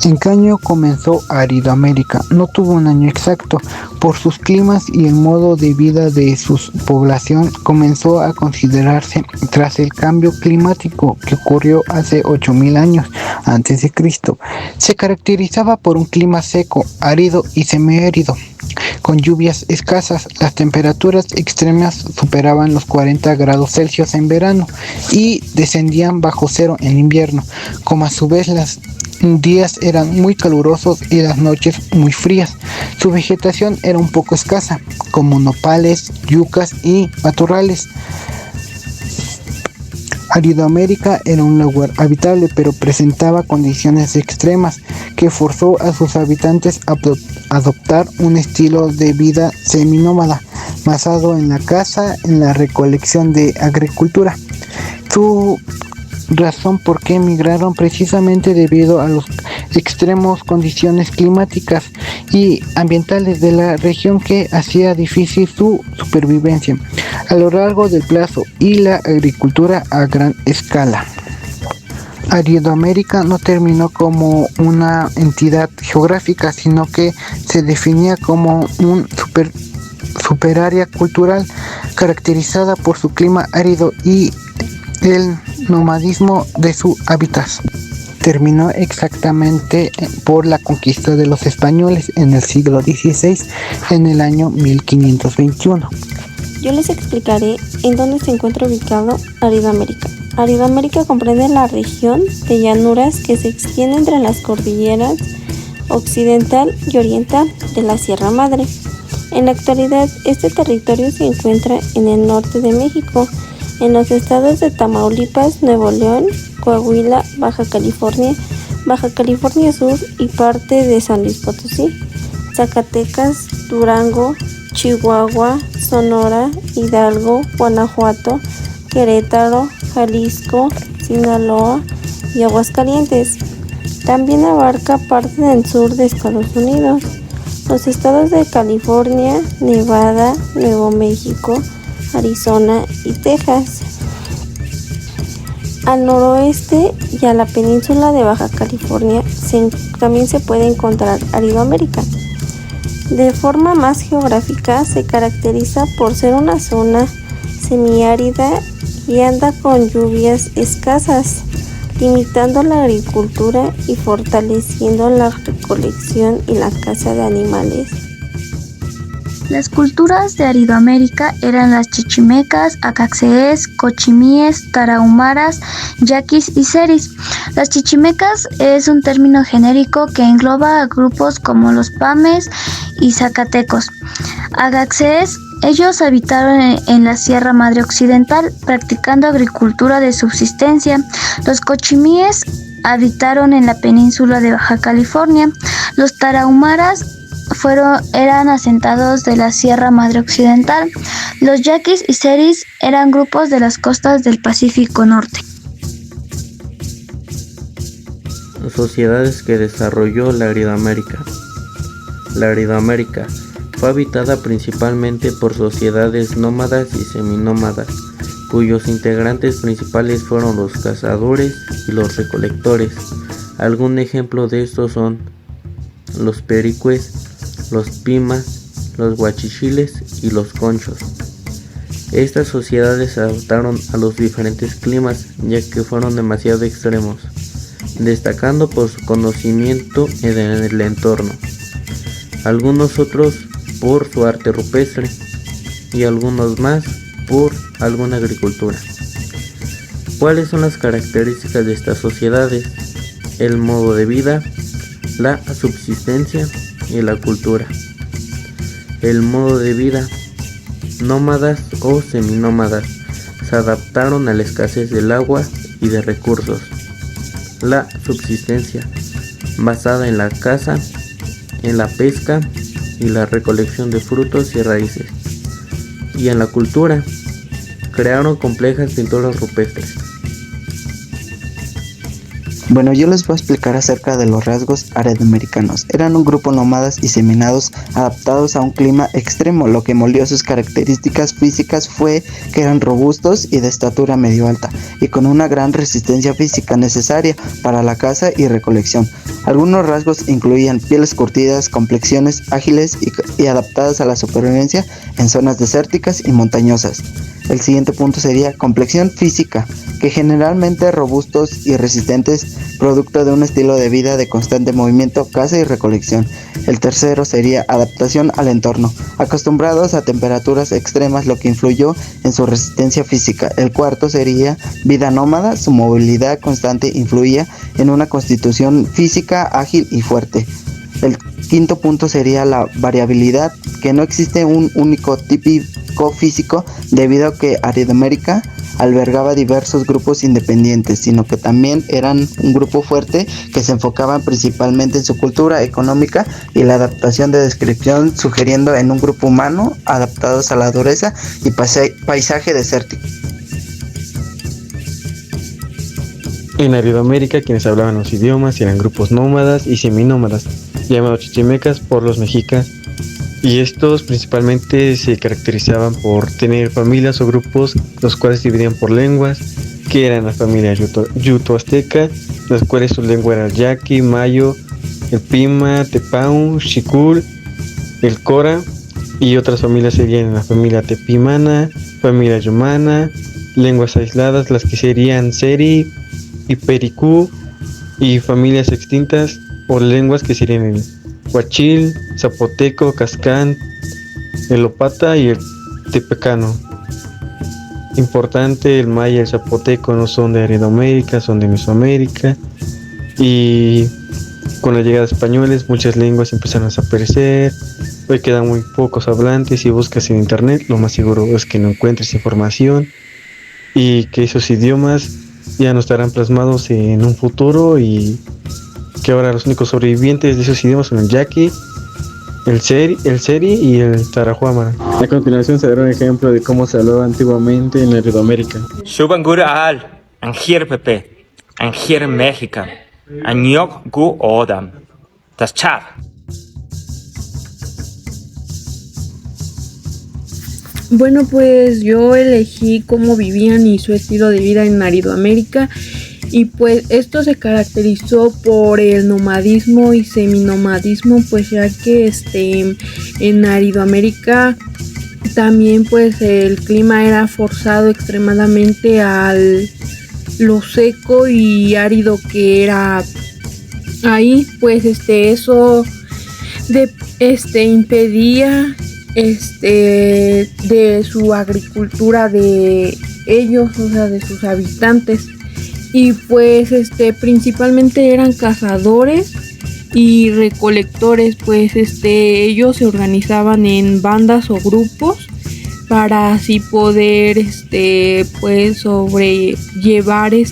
¿En qué año comenzó Aridoamérica? No tuvo un año exacto. Por sus climas y el modo de vida de su población comenzó a considerarse tras el cambio climático que ocurrió hace 8000 años antes de Cristo. Se caracterizaba por un clima seco, árido y semiárido, con lluvias escasas. Las temperaturas extremas superaban los 40 grados Celsius en verano y descendían bajo cero en invierno, como a su vez las días eran muy calurosos y las noches muy frías. Su vegetación era un poco escasa, como nopales, yucas y matorrales. Aridoamérica era un lugar habitable, pero presentaba condiciones extremas que forzó a sus habitantes a adoptar un estilo de vida seminómada, basado en la caza, en la recolección de agricultura. Su razón por qué emigraron precisamente debido a los extremos condiciones climáticas y ambientales de la región que hacía difícil su supervivencia a lo largo del plazo y la agricultura a gran escala. Aridoamérica no terminó como una entidad geográfica, sino que se definía como un superárea cultural caracterizada por su clima árido y el nomadismo de su hábitat. Terminó exactamente por la conquista de los españoles en el siglo XVI, en el año 1521. Yo les explicaré en dónde se encuentra ubicado Aridoamérica. Aridoamérica comprende la región de llanuras que se extiende entre las cordilleras occidental y oriental de la Sierra Madre. En la actualidad, este territorio se encuentra en el norte de México, en los estados de Tamaulipas, Nuevo León, Coahuila, Baja California Sur y parte de San Luis Potosí, Zacatecas, Durango, Chihuahua, Sonora, Hidalgo, Guanajuato, Querétaro, Jalisco, Sinaloa y Aguascalientes. También abarca parte del sur de Estados Unidos, los estados de California, Nevada, Nuevo México, Arizona y Texas. Al noroeste y a la península de Baja California también se puede encontrar Aridoamérica. De forma más geográfica, se caracteriza por ser una zona semiárida y anda con lluvias escasas, limitando la agricultura y fortaleciendo la recolección y la caza de animales. Las culturas de Aridoamérica eran las chichimecas, acaxees, cochimíes, tarahumaras, yaquis y seris. Las chichimecas es un término genérico que engloba a grupos como los pames y zacatecos. Agaxees, ellos habitaron en la Sierra Madre Occidental, practicando agricultura de subsistencia. Los cochimíes habitaron en la península de Baja California. Los tarahumaras eran asentados de la Sierra Madre Occidental. Los yaquis y seris eran grupos de las costas del Pacífico Norte. Sociedades que desarrolló la Aridoamérica. La Aridoamérica fue habitada principalmente por sociedades nómadas y seminómadas, cuyos integrantes principales fueron los cazadores y los recolectores. Algún ejemplo de estos son los pericues, los pimas, los huachichiles y los conchos. Estas sociedades se adaptaron a los diferentes climas, ya que fueron demasiado extremos, destacando por su conocimiento en el entorno. Algunos otros por su arte rupestre y algunos más por alguna agricultura. ¿Cuáles son las características de estas sociedades? El modo de vida, la subsistencia y la cultura. El modo de vida. Nómadas o seminómadas se adaptaron a la escasez del agua y de recursos. La subsistencia, basada en la caza, en la pesca y la recolección de frutos y raíces. Y en la cultura, crearon complejas pinturas rupestres. Bueno, yo les voy a explicar acerca de los rasgos aridoamericanos. Eran un grupo nómadas y seminados adaptados a un clima extremo. Lo que moldeó sus características físicas fue que eran robustos y de estatura medio alta, y con una gran resistencia física necesaria para la caza y recolección. Algunos rasgos incluían pieles curtidas, complexiones ágiles y adaptadas a la supervivencia en zonas desérticas y montañosas. El siguiente punto sería complexión física, que generalmente robustos y resistentes, producto de un estilo de vida de constante movimiento, caza y recolección. El tercero sería adaptación al entorno, acostumbrados a temperaturas extremas, lo que influyó en su resistencia física. El cuarto sería vida nómada, su movilidad constante influía en una constitución física ágil y fuerte. El quinto punto sería la variabilidad, que no existe un único típico físico debido a que Aridoamérica albergaba diversos grupos independientes, sino que también eran un grupo fuerte que se enfocaban principalmente en su cultura económica y la adaptación de descripción, sugiriendo en un grupo humano adaptados a la dureza y paisaje desértico. En Aridoamérica, quienes hablaban los idiomas eran grupos nómadas y seminómadas, llamados chichimecas por los mexicas, y estos principalmente se caracterizaban por tener familias o grupos los cuales se dividían por lenguas, que eran la familia yuto-azteca, las cuales su lengua era el yaqui, mayo, el pima, tepau, xicul, el cora, y otras familias serían la familia tepimana, familia yumana, lenguas aisladas, las que serían seri y pericú, y familias extintas o lenguas que serían el huachil, zapoteco, cascán, el opata y el tepecano. Importante, el maya y el zapoteco no son de Aridoamérica, son de Mesoamérica, y con la llegada de españoles muchas lenguas empezaron a desaparecer. Hoy quedan muy pocos hablantes. Si buscas en internet, lo más seguro es que no encuentres información y que esos idiomas ya no estarán plasmados en un futuro, y que ahora los únicos sobrevivientes de esos idiomas son el yaqui, el seri y el tarahuamara. A continuación se dará un ejemplo de cómo se hablaba antiguamente en Aridoamérica. Shubangur al, Angier Pepe, Angier México, Añok Gu Odam, Taschab. Bueno, pues yo elegí cómo vivían y su estilo de vida en Aridoamérica, y pues esto se caracterizó por el nomadismo y seminomadismo, pues ya que en Aridoamérica también pues el clima era forzado extremadamente al lo seco y árido que era ahí, pues eso impedía de su agricultura de ellos, o sea, de sus habitantes. Y pues principalmente eran cazadores y recolectores, pues ellos se organizaban en bandas o grupos para así poder pues sobrellevar y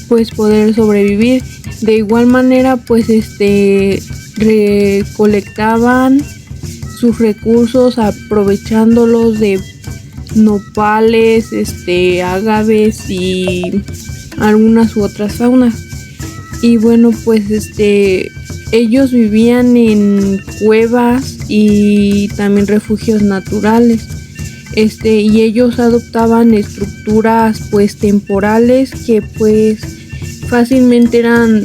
pues poder sobrevivir. De igual manera pues recolectaban sus recursos aprovechándolos de nopales, agaves y algunas u otras faunas. Y bueno, pues ellos vivían en cuevas y también refugios naturales. Y ellos adoptaban estructuras pues temporales que pues fácilmente eran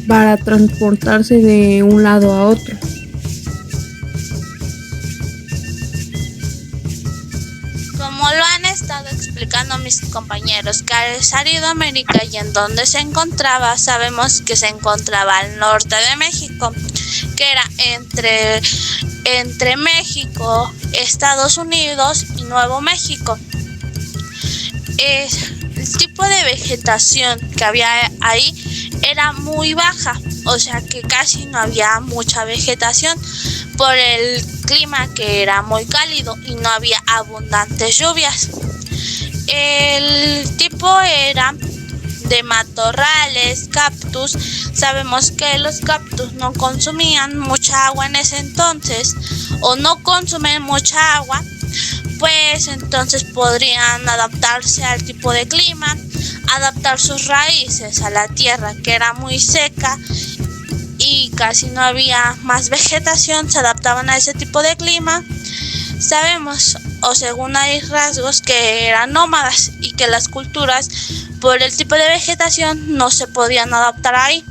para transportarse de un lado a otro. Como lo han estado explicando mis compañeros, que es Aridoamérica y en donde se encontraba, sabemos que se encontraba al norte de México, que era entre México, Estados Unidos y Nuevo México. El tipo de vegetación que había ahí era muy baja, o sea que casi no había mucha vegetación por el clima que era muy cálido y no había abundantes lluvias. El tipo era de matorrales, cactus. Sabemos que los cactus no consumían mucha agua en ese entonces, o no consumen mucha agua, pues entonces podrían adaptarse al tipo de clima, adaptar sus raíces a la tierra, que era muy seca y casi no había más vegetación, se adaptaban a ese tipo de clima. Sabemos, o según hay rasgos, que eran nómadas y que las culturas, por el tipo de vegetación, no se podían adaptar ahí.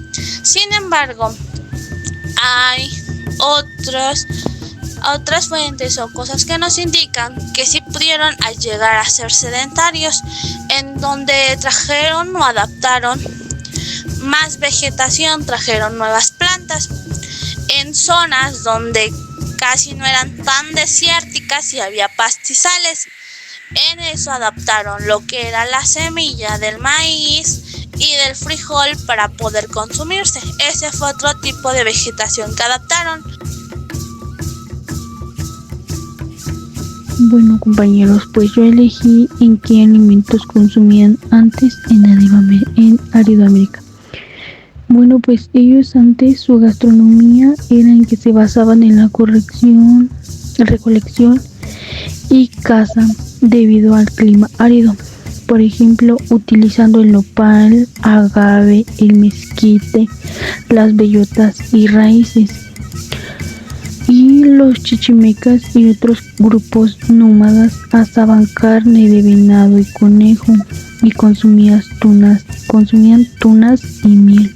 Sin embargo, hay otras fuentes o cosas que nos indican que sí pudieron llegar a ser sedentarios, en donde trajeron o adaptaron más vegetación, trajeron nuevas plantas en zonas donde casi no eran tan desérticas y había pastizales. En eso adaptaron lo que era la semilla del maíz y del frijol para poder consumirse. Ese fue otro tipo de vegetación que adaptaron. Bueno, compañeros, pues yo elegí en qué alimentos consumían antes en Aridoamérica. Bueno, pues ellos antes, su gastronomía era en que se basaban en la recolección y caza debido al clima árido. Por ejemplo, utilizando el nopal, agave, el mezquite, las bellotas y raíces. Y los chichimecas y otros grupos nómadas asaban carne de venado y conejo y consumían tunas y miel.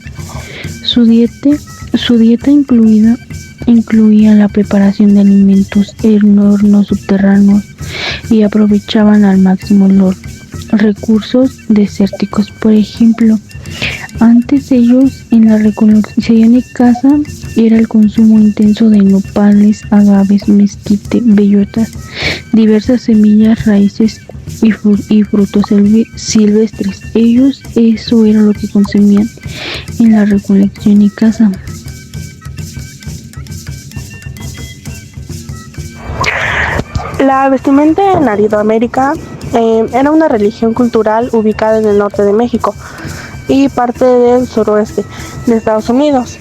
Su dieta incluía la preparación de alimentos en hornos subterráneos y aprovechaban al máximo los recursos desérticos. Por ejemplo, antes ellos en la recolección y caza era el consumo intenso de nopales, agaves, mezquite, bellotas, diversas semillas, raíces y frutos silvestres. Ellos eso era lo que consumían en la recolección y caza. La vestimenta en Aridoamérica era una religión cultural ubicada en el norte de México y parte del suroeste de Estados Unidos.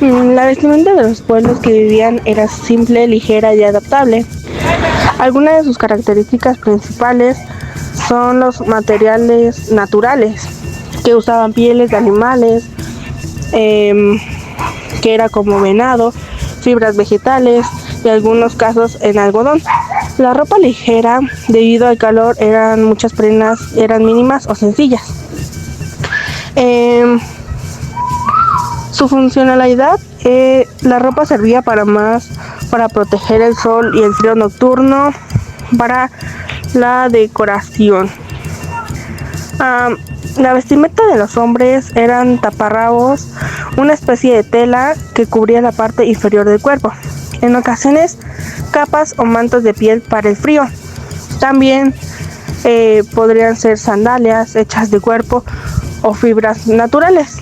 La vestimenta de los pueblos que vivían era simple, ligera y adaptable. Algunas de sus características principales son los materiales naturales, que usaban pieles de animales, que era como venado, fibras vegetales y en algunos casos en algodón. La ropa ligera, debido al calor, muchas prendas eran mínimas o sencillas. Su funcionalidad, la ropa servía para proteger el sol y el frío nocturno, para la decoración. La vestimenta de los hombres eran taparrabos, una especie de tela que cubría la parte inferior del cuerpo. En ocasiones, capas o mantos de piel para el frío. También podrían ser sandalias hechas de cuerpo o fibras naturales.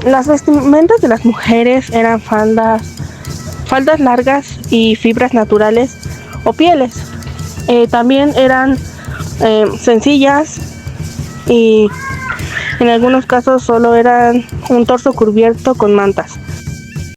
Las vestimentas de las mujeres eran faldas largas y fibras naturales o pieles. También eran sencillas y en algunos casos solo eran un torso cubierto con mantas.